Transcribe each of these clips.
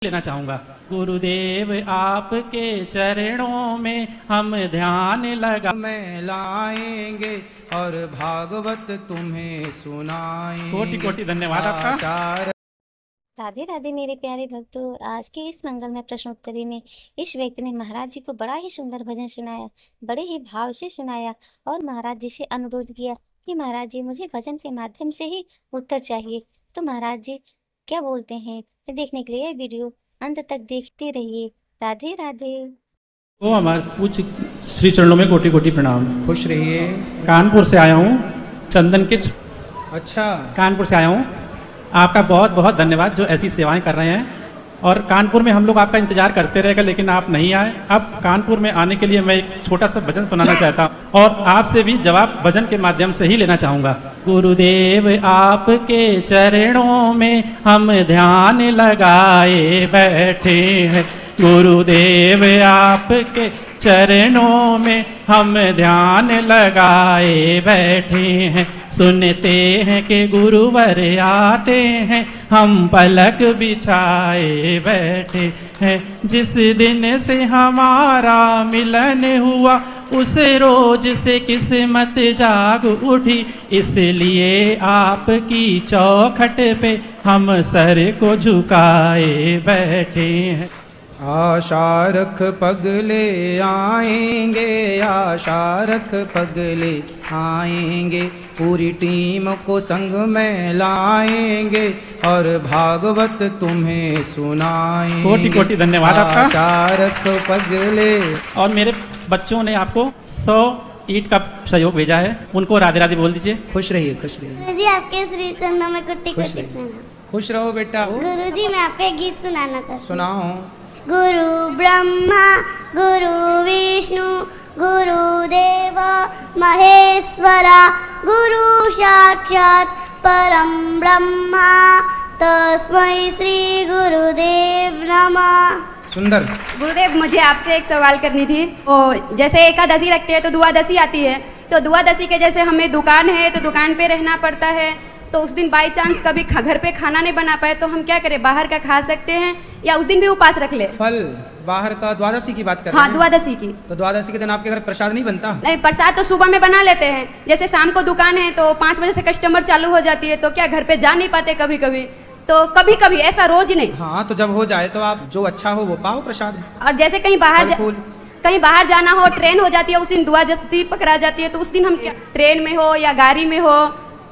लेना चाहूँगा। गुरुदेव आपके चरणों में हम ध्यान लगा में लाएंगे और भागवत तुम्हें सुनाएंगे। कोटि कोटि धन्यवाद आपका। राधे राधे मेरे प्यारे भक्तों। आज के इस मंगलमय प्रश्नोत्तरी में इस व्यक्ति ने महाराज जी को बड़ा ही सुंदर भजन सुनाया, बड़े ही भाव से सुनाया और महाराज जी से अनुरोध किया कि महाराज जी मुझे भजन के माध्यम से ही उत्तर चाहिए। तो महाराज जी क्या बोलते हैं, देखने के लिए वीडियो अंत तक देखते रहिए। राधे राधे। वो हमारे पूज्य श्री चरणों में कोटि कोटि प्रणाम। खुश रहिए। कानपुर से आया हूँ, चंदन के अच्छा, कानपुर से आया हूँ। आपका बहुत बहुत धन्यवाद जो ऐसी सेवाएं कर रहे हैं। और कानपुर में हम लोग आपका इंतजार करते रहेगा, लेकिन आप नहीं आए। अब कानपुर में आने के लिए मैं एक छोटा सा भजन सुनाना चाहता हूँ और आपसे भी जवाब भजन के माध्यम से ही लेना चाहूँगा। गुरुदेव आपके चरणों में हम ध्यान लगाए बैठे हैं। गुरुदेव आपके चरणों में हम ध्यान लगाए बैठे हैं। सुनते हैं कि गुरुवर आते हैं, हम पलक बिछाए बैठे हैं। जिस दिन से हमारा मिलन हुआ उस रोज से किस्मत जाग उठी, इसलिए आपकी चौखट पे हम सर को झुकाए बैठे हैं। आशा रख पगले आएंगे, आशा रख पगले आएंगे। पूरी टीम को संग में लाएंगे और भागवत तुम्हें सुनाएंगे। कोटि कोटि धन्यवाद आपका। आशा रख पगले। और मेरे बच्चों ने आपको 100 ईंट का सहयोग भेजा है, उनको राधे राधे बोल दीजिए। खुश रहिए, खुश रहिए। गुरुजी आपके श्री चरणों में कोटि खुश कोटि रहिए। प्रणाम। खुश रहो बेटा। गुरुजी मैं आपका एक गीत सुनाना चाहती हूँ। सुनाओ। गुरु ब्रह्मा गुरु विष्णु गुरुदेव महेश्वरा, गुरु साक्षात् परम ब्रह्मा, तस्मै श्री गुरुदेव नमः। सुंदर। गुरुदेव मुझे आपसे एक सवाल करनी थी। जैसे एकादशी रखते हैं तो द्वादशी आती है, तो द्वादशी के जैसे हमें दुकान है तो दुकान पे रहना पड़ता है, तो उस दिन बाई चांस कभी घर पे खाना नहीं बना पाए तो हम क्या करें, बाहर का खा सकते हैं या उस दिन भी उपास रख ले? फल बाहर का द्वादशी की बात कर रहे हाँ, हैं? द्वादशी की। तो द्वादशी के दिन आपके घर प्रसाद नहीं बनता? नहीं, प्रसाद तो सुबह में बना लेते हैं। जैसे शाम को दुकान है तो 5 बजे से कस्टमर चालू हो जाती है, तो क्या घर पे जा नहीं पाते कभी कभी, तो कभी कभी, ऐसा रोज नहीं। हाँ, तो जब हो जाए तो आप जो अच्छा हो वो पाओ प्रसाद। और जैसे कहीं बाहर जाना हो, ट्रेन हो जाती है, उस दिन द्वादशी पकड़ा जाती है, तो उस दिन हम क्या, ट्रेन में हो या गाड़ी में हो,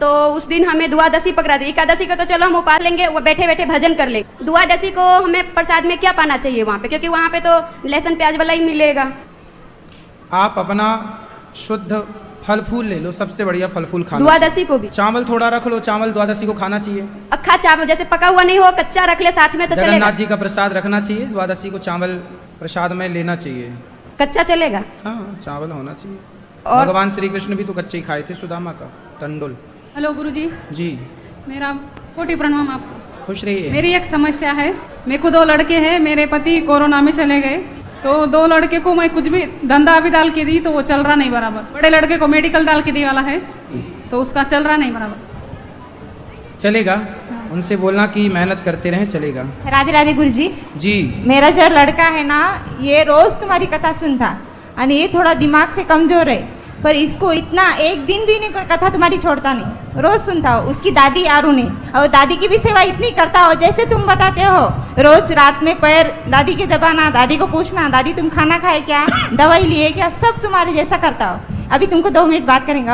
तो उस दिन हमें द्वादशी पकड़ा दी। एकादशी का तो चलो हम उपास लेंगे, वो बैठे बैठे भजन कर लेंगे। द्वादशी को हमें प्रसाद में क्या पाना चाहिए वहाँ पे, क्योंकि वहाँ पे तो लहसुन प्याज वाला ही मिलेगा। आप अपना शुद्ध फल फूल ले लो, सबसे बढ़िया फल फूल खाना। द्वादशी को भी चावल थोड़ा रख लो, चावल द्वादशी को खाना चाहिए। अक्खा चावल, जैसे पका हुआ नहीं हो, कच्चा रख ले साथ में तो चलेगा। जगन्नाथ जी का प्रसाद रखना चाहिए, द्वादशी को चावल प्रसाद में लेना चाहिए। कच्चा चलेगा? हाँ, चावल होना चाहिए। और भगवान श्री कृष्ण भी तो कच्चे ही खाए थे, सुदामा का टंडोल। हेलो गुरुजी जी, मेरा कोटि प्रणाम आपको। खुश रहिए। मेरी एक समस्या है। मेरे को 2 लड़के हैं, मेरे पति कोरोना में चले गए, तो 2 लड़के को मैं कुछ भी धंधा भी डाल के दी तो वो चल रहा नहीं बराबर। बड़े लड़के को मेडिकल डाल के दी वाला है तो उसका चल रहा नहीं बराबर। चलेगा, उनसे बोलना कि मेहनत करते रहें, चलेगा। राधे राधे गुरुजी। जी। मेरा जो लड़का है ना, ये रोज तुम्हारी कथा सुनता और ये थोड़ा दिमाग से कमजोर है, पर इसको इतना एक दिन भी नहीं कथा तुम्हारी छोड़ता नहीं, रोज सुनता हो। उसकी दादी आरुणी, और दादी की भी सेवा इतनी करता हो जैसे तुम बताते हो। रोज रात में पैर दादी के दबाना, दादी को पूछना दादी तुम खाना खाए क्या, दवाई लिए क्या, सब तुम्हारे जैसा करता हो। अभी तुमको 2 मिनट बात करेंगे।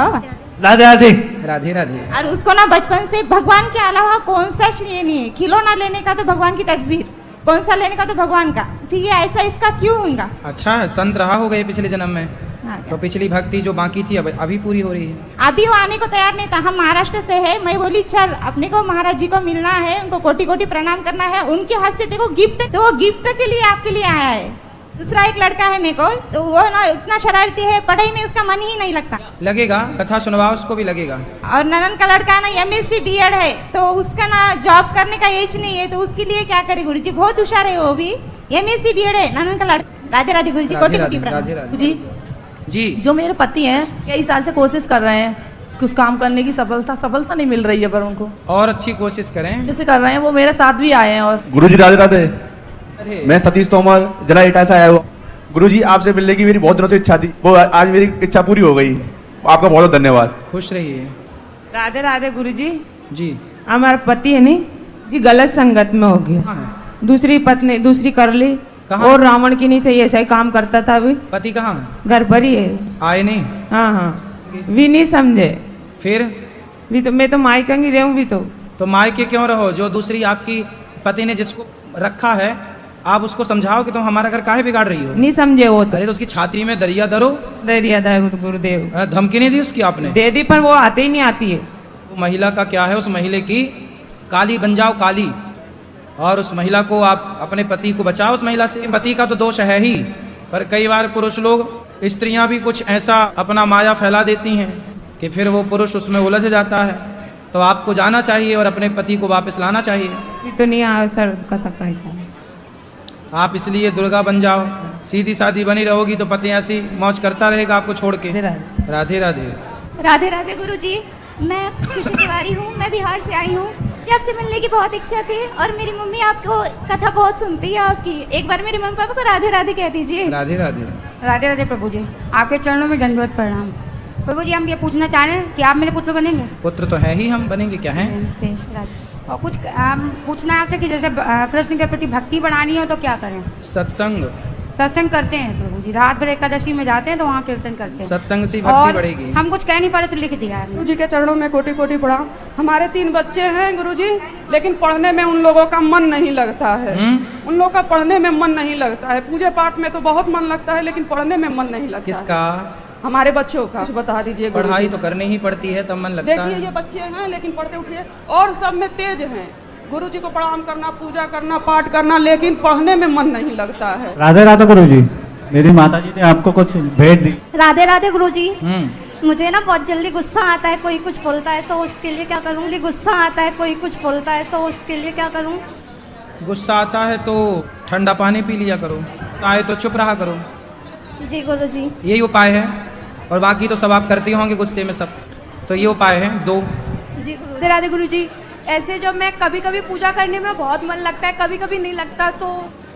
राधे राधे। राधे राधे। और उसको ना बचपन से भगवान के अलावा कौन सा ये नहीं है, खिलौना लेने का तो भगवान की तस्वीर, कौन सा लेने का तो भगवान का, फिर ये ऐसा इसका क्यों होगा? अच्छा, संत रहा हो गए पिछले जन्म में। हाँ, तो पिछली भक्ति जो बाकी थी अभी पूरी हो रही है। अभी वो आने को तैयार नहीं था। हम महाराष्ट्र से है, मैं बोली चल अपने को महाराज जी को मिलना है, उनको कोटि कोटि प्रणाम करना है, उनके हाथ से देखो गिफ्ट, तो वो गिफ्ट के लिए आपके लिए आया है। दूसरा एक लड़का है मेरे को, तो वो ना इतना शरारती है, पढ़ाई में उसका मन ही नहीं लगता। लगेगा, कथा सुनवाओ, उसको भी लगेगा। और ननन का लड़का ना MSc BEd है, तो उसका ना जॉब करने का एज नहीं है, तो उसके लिए क्या करे गुरुजी, बहुत होशियार है वो भी, MSc BEd है ननन का लड़का। राधे राधे गुरुजी, कोटि कोटि प्रणाम। जी। जो मेरे पति हैं कई साल से कोशिश कर रहे हैं कुछ काम करने की, सफलता नहीं मिल रही है, पर उनको और अच्छी कोशिश करें। जैसे कर रहे हैं, वो मेरे साथ भी आए हैं। और गुरुजी राधे राधे। मैं सतीश तोमर जिला एटा से आया हूँ। गुरुजी आपसे मिलने की मेरी बहुत दिनों से इच्छा थी, वो आज मेरी इच्छा पूरी हो गई। आपका बहुत बहुत धन्यवाद। खुश रहिए। राधे राधे गुरुजी। जी हमारा पति है नहीं जी, गलत संगत में हो गया। कहाँ है? दूसरी पत्नी दूसरी कर ली। कहाँ? और रावण की नहीं सही, ऐसा ही काम करता था। अभी पति कहाँ है? घर पर ही है। आए नहीं? हाँ हाँ, भी नहीं समझे। फिर भी तो मैं तो मायका ही रहूँ भी तो मायके क्यों रहो? जो दूसरी आपकी पति ने जिसको रखा है, आप उसको समझाओ कि तुम हमारा घर काहे बिगाड़ रही हो। नहीं समझे वो तो। अरे तो उसकी छाती में दरिया धरो। दरिया दारू तो गुरुदेव धमकी नहीं दी उसकी आपने? दे दी, पर वो आते ही नहीं आती है। वो महिला का क्या है, उस महिला की काली बन जाओ, काली। और उस महिला को आप अपने पति को बचाओ उस महिला से। पति का तो दोष है ही, पर कई बार पुरुष लोग, स्त्रियां भी कुछ ऐसा अपना माया फैला देती हैं कि फिर वो पुरुष उसमें उलझ जाता है। तो आपको जाना चाहिए और अपने पति को वापस लाना चाहिए। ये तो नहीं आ सर का सकता है। आप इसलिए दुर्गा बन जाओ, सीधी सादी बनी रहोगी तो पति ऐसी मौज करता रहेगा आपको छोड़ के। राधे राधे। राधे राधे गुरुजी। मैं खुशी तिवारी हूँ, मैं बिहार से आई हूँ। मुझे आपसे मिलने की बहुत इच्छा थी और मेरी मम्मी आपको कथा बहुत सुनती है आपकी। एक बार मेरे मम्मी पापा को राधे राधे कह दीजिए। राधे राधे। राधे राधे प्रभु जी, आपके चरणों में दंडवत प्रणाम। प्रभु जी, हम ये पूछना चाह रहे हैं कि आप मेरे पुत्र बनेंगे? पुत्र तो है ही, हम बनेंगे क्या हैं? और कुछ पूछना है आपसे कि जैसे कृष्ण के प्रति भक्ति बढ़ानी हो तो क्या करें? सत्संग। सत्संग करते हैं प्रभु जी, रात भर एकादशी में जाते हैं तो वहाँ कीर्तन करते हैं। सत्संग से भक्ति बढ़ेगी। हम कुछ कह नहीं पा रहे तो लिख दिया है। गुरुजी के चरणों में कोटि कोटि प्रणाम। हमारे 3 बच्चे हैं गुरुजी, लेकिन पढ़ने में उन लोगों का मन नहीं लगता है। उन लोगों का पढ़ने में मन नहीं लगता है। पूजा पाठ में तो बहुत मन लगता है, लेकिन पढ़ने में मन नहीं लगता। किसका? हमारे बच्चों का। कुछ बता दीजिए। पढ़ाई तो करनी ही पड़ती है, तब मन लगता है। देखिए ये बच्चे हैं लेकिन पढ़ते उठिए और सब में तेज हैं। गुरुजी को प्रणाम करना, पूजा करना, पाठ करना, लेकिन पढ़ने में मन नहीं लगता है। राधे राधे गुरुजी, मेरी माता जी ने आपको कुछ भेंट दी। राधे राधे गुरुजी। मुझे ना बहुत जल्दी गुस्सा आता है, कोई कुछ बोलता है तो उसके लिए क्या करूँगी? गुस्सा आता है, कोई कुछ बोलता है तो उसके लिए क्या करूँ? गुस्सा आता है तो ठंडा पानी पी लिया करो, आए तो चुप रहा करो। जी गुरुजी। यही उपाय है, और बाकी तो सब आप करती होंगे गुस्से में सब, तो ये उपाय है 2। जी गुरु। राधे राधे गुरुजी। ऐसे जब मैं कभी कभी पूजा करने में बहुत मन लगता है, कभी कभी नहीं लगता, तो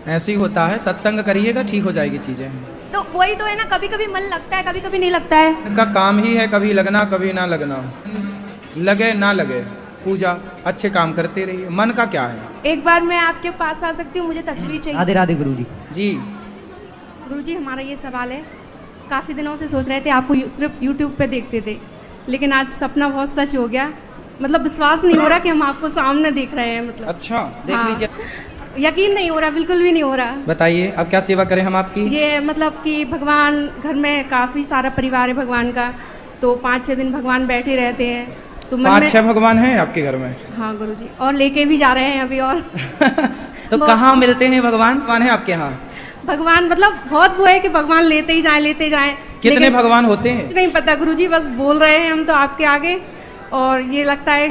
ऐसे ही होता है। सत्संग करिएगा, ठीक हो जाएगी चीजें। तो वही तो है ना, कभी कभी मन लगता है, कभी कभी नहीं लगता है। इनका काम ही है कभी लगना कभी ना लगना, लगे ना लगे, पूजा अच्छे काम करते रहिए। मन का क्या है? एक बार मैं आपके पास आ सकती हूँ? मुझे तस्वीर चाहिए। राधे राधे गुरुजी। जी गुरुजी, हमारा ये सवाल है, काफ़ी दिनों से सोच रहे थे, आपको सिर्फ यूट्यूब पे देखते थे, लेकिन आज सपना बहुत सच हो गया। मतलब विश्वास नहीं हो रहा कि हम आपको सामने देख रहे हैं। मतलब अच्छा, देख लीजिए। यकीन नहीं हो रहा, बिल्कुल भी नहीं हो रहा। बताइए अब क्या सेवा करें हम आपकी? ये मतलब कि भगवान घर में काफ़ी सारा परिवार है भगवान का, तो 5-6 दिन भगवान बैठे रहते हैं, तो 5-6 भगवान हैं आपके घर में? हाँ गुरुजी, और लेके भी जा रहे हैं अभी। और तो कहाँ मिलते हैं भगवान? कौन है आपके यहाँ? भगवान मतलब बहुत वो है कि भगवान लेते ही जाएं, लेते जाएं। कितने भगवान होते हैं? नहीं पता गुरुजी, बस बोल रहे हैं हम तो आपके आगे, और ये लगता है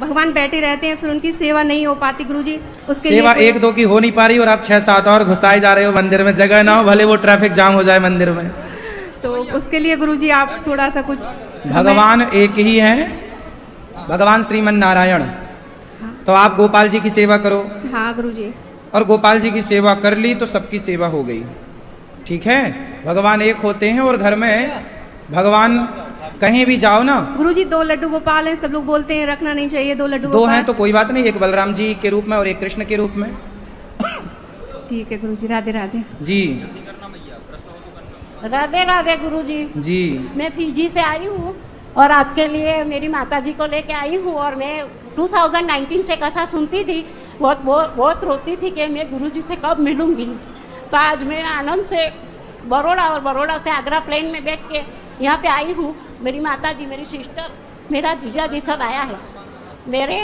भगवान बैठे रहते हैं, फिर उनकी सेवा नहीं हो पाती गुरुजी। उसके सेवा 1-2 की हो नहीं पा रही और आप 6-7 और घुसाए जा रहे हो मंदिर में। जगह ना हो, भले वो ट्रैफिक जाम हो जाए मंदिर में। तो उसके लिए गुरुजी आप थोड़ा सा कुछ। भगवान एक ही है, भगवान श्रीमन नारायण। तो आप गोपाल जी की सेवा करो। हाँ गुरुजी। और गोपाल जी की सेवा कर ली तो सबकी सेवा हो गई। ठीक है, भगवान एक होते हैं, और घर में भगवान कहीं भी जाओ ना। गुरुजी 2 लड्डू गोपाल हैं, सब लोग बोलते हैं रखना नहीं चाहिए 2 लड्डू। 2 हैं तो कोई बात नहीं, एक बलराम जी के रूप में और एक कृष्ण के रूप में। ठीक है गुरुजी, राधे राधे। जी राधे राधे गुरुजी। जी मैं फिजी से आई हूँ और आपके लिए मेरी माता जी को लेके आई हूँ, और मैं 2019 से कथा सुनती थी, बहुत रोती थी कि मैं गुरुजी से कब मिलूंगी। तो आज मैं आनंद से बड़ौदा और बड़ौदा से आगरा प्लेन में बैठ के यहाँ पे आई हूँ। मेरी माता जी, मेरी सिस्टर, मेरा जीजा जी सब आया है। मेरे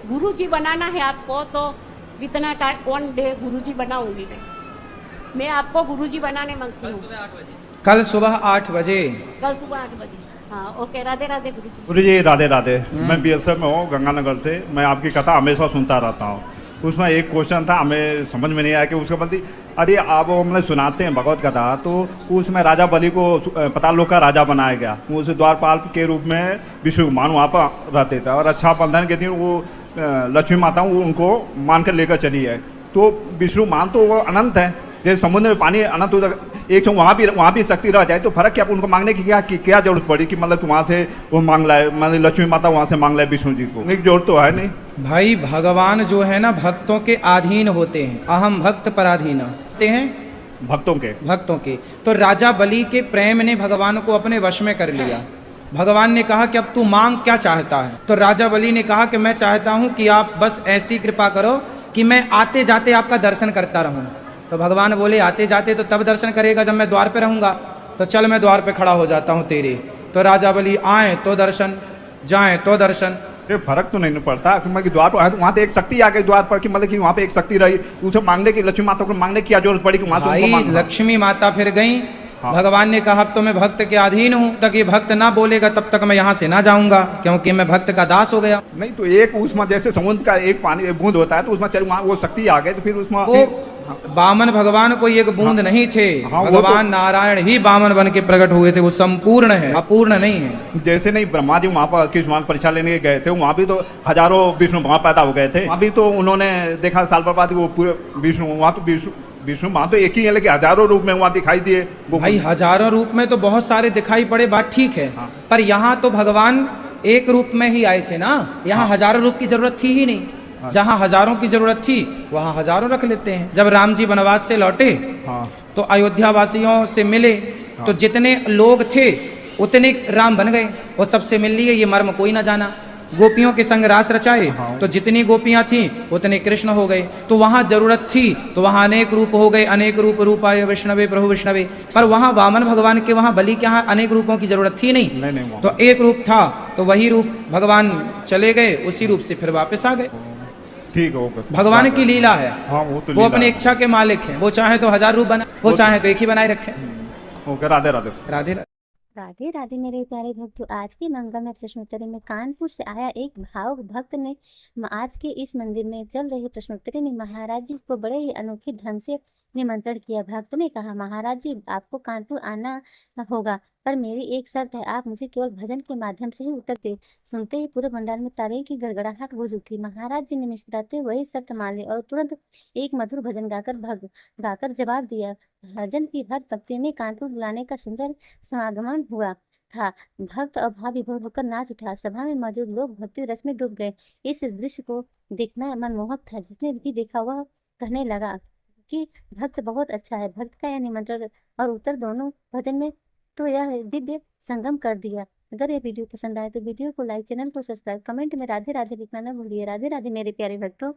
गुरुजी बनाना है आपको, तो इतना का 1 डे गुरुजी बनाऊंगी। मैं आपको गुरुजी बनाने मांगती हूँ। कल सुबह 8 बजे। कल सुबह 8 बजे। हाँ ओके, राधे राधे गुरुजी। गुरुजी राधे राधे। मैं बीएसएफ में हूँ, गंगानगर से। मैं आपकी कथा हमेशा सुनता रहता हूँ। उसमें एक क्वेश्चन था, हमें समझ में नहीं आया कि उसके बदले अरे आप मतलब सुनाते हैं भगवत कथा, तो उसमें राजा बलि को पाताल लोक का राजा बनाया गया। उस द्वारपाल के रूप में विश्वकुमान वहाँ पर रहते थे, और रक्षाबंधन के दिन वो लक्ष्मी माता वो उनको मान कर लेकर चली है। तो विष्णु मान तो वो अनंत है, जैसे समुद्र में पानी अनंत हो, एक वहाँ भी शक्ति रह जाए तो फर्क क्या, उनको मांगने की क्या जरूरत पड़ी कि मतलब वहाँ से वो मांग लाए, मतलब लक्ष्मी माता वहाँ से मांग लाए विष्णु जी को, एक जरूरत तो है नहीं। भाई भगवान जो है ना भक्तों के अधीन होते हैं, अहम भक्त पराधीन होते हैं भक्तों के। तो राजा बलि के प्रेम ने भगवान को अपने वश में कर लिया। भगवान ने कहा कि अब तू मांग क्या चाहता है। तो राजा बलि ने कहा कि मैं चाहता हूं कि आप बस ऐसी कृपा करो कि मैं आते जाते आपका दर्शन करता रहूं। तो भगवान बोले आते जाते तो तब दर्शन करेगा जब मैं द्वार पे रहूंगा, तो चल मैं द्वार पे खड़ा हो जाता हूं तेरे। तो राजा बलि आए तो दर्शन, जाए तो दर्शन। ये फर्क तो नहीं पड़ता क्योंकि द्वार पर आए तो वहाँ तो एक शक्ति आ गई द्वार पर कि मतलब कि वहाँ पे एक शक्ति रही, उसे मांगने की, लक्ष्मी माता को मांगने की क्या जरूरत पड़ी कि वहाँ भाई लक्ष्मी माता फिर गई। हाँ। भगवान ने कहा अब तो मैं भक्त के अधीन हूँ, तक ये भक्त ना बोलेगा तब तक मैं यहाँ से ना जाऊंगा, क्योंकि मैं भक्त का दास हो गया। नहीं तो एक उसमें जैसे समुद्र का एक पानी बूंद होता है तो उसमें चल वहाँ वो शक्ति आ गई तो फिर उसमें वो बामन भगवान कोई एक बूंद नहीं थे। भगवान नारायण ही बामन बन के प्रकट हुए थे, वो संपूर्ण है, अपूर्ण नहीं है। जैसे नहीं ब्रह्मा जी वहाँ पर किस परीक्षा लेने गए थे, वहाँ भी तो हजारों विष्णु वहाँ पैदा हो गए थे, वहाँ भी तो उन्होंने देखा साल पर बाद वो पूरे विष्णु वहाँ तो विष्णु वहाँ तो एक ही है लेकिन हजारों रूप में वहाँ दिखाई दिए। भाई हजारों रूप में तो बहुत सारे दिखाई पड़े, बात ठीक है। हाँ। पर यहाँ तो भगवान एक रूप में ही आए थे ना, यहाँ हजारों रूप की जरूरत थी ही नहीं। जहाँ हजारों की जरूरत थी वहाँ हजारों रख लेते हैं। जब राम जी वनवास से लौटे तो अयोध्या वासियों से मिले तो जितने लोग थे उतने राम बन गए, वो सबसे मिल लिए, ये मर्म कोई ना जाना। गोपियों के संग रास रचाए तो जितनी गोपियां थीं उतने कृष्ण हो गए। तो वहां जरूरत थी तो वहां अनेक रूप हो गए, अनेक रूपाय विष्णवे प्रभु विष्णवे। पर वहां वामन भगवान के वहां बलि के यहाँ अनेक रूपों की जरूरत थी नहीं। तो एक रूप था तो वही रूप भगवान चले गए, उसी रूप से फिर वापस आ गए। ठीक है, भगवान की लीला है। हाँ, वो अपनी इच्छा के मालिक हैं, वो चाहे तो 1000 रूप बना, वो चाहे तो एक ही बनाए रखे। राधे राधे राधे राधे राधे मेरे प्यारे भक्तों, आज के मंगल में प्रश्नोत्तरी में कानपुर से आया एक भावुक भक्त ने आज के इस मंदिर में चल रही प्रश्नोत्तरी में महाराज जी को बड़े ही अनोखे ढंग से निमंत्रण किया। भक्त ने कहा, महाराज जी आपको कानपुर आना होगा, पर मेरी एक शर्त है, आप मुझे केवल भजन के माध्यम से ही उत्तर दे। सुनते ही पूरे पंडाल में तालियों की गड़गड़ाहट गूंज उठी। महाराज जी ने मुस्कुराते वही शर्त मान ली और तुरंत एक मधुर भजन गाकर जवाब दिया। भजन की हर पंक्ति में कानपुर बुलाने का सुंदर समागमन हुआ था। भक्त अभाव विभोर होकर नाच उठा। सभा में मौजूद लोग भक्ति रस में डूब गए। इस दृश्य को देखना मनमोहक था। जिसने भी देखा वह कहने लगा कि भक्त बहुत अच्छा है। भक्त का यह निमंत्रण और उत्तर दोनों भजन में तो यह दिव्य संगम कर दिया। अगर यह वीडियो पसंद आए तो वीडियो को लाइक, चैनल को सब्सक्राइब, कमेंट में राधे राधे लिखना न भूलिए। राधे राधे मेरे प्यारे भक्तों।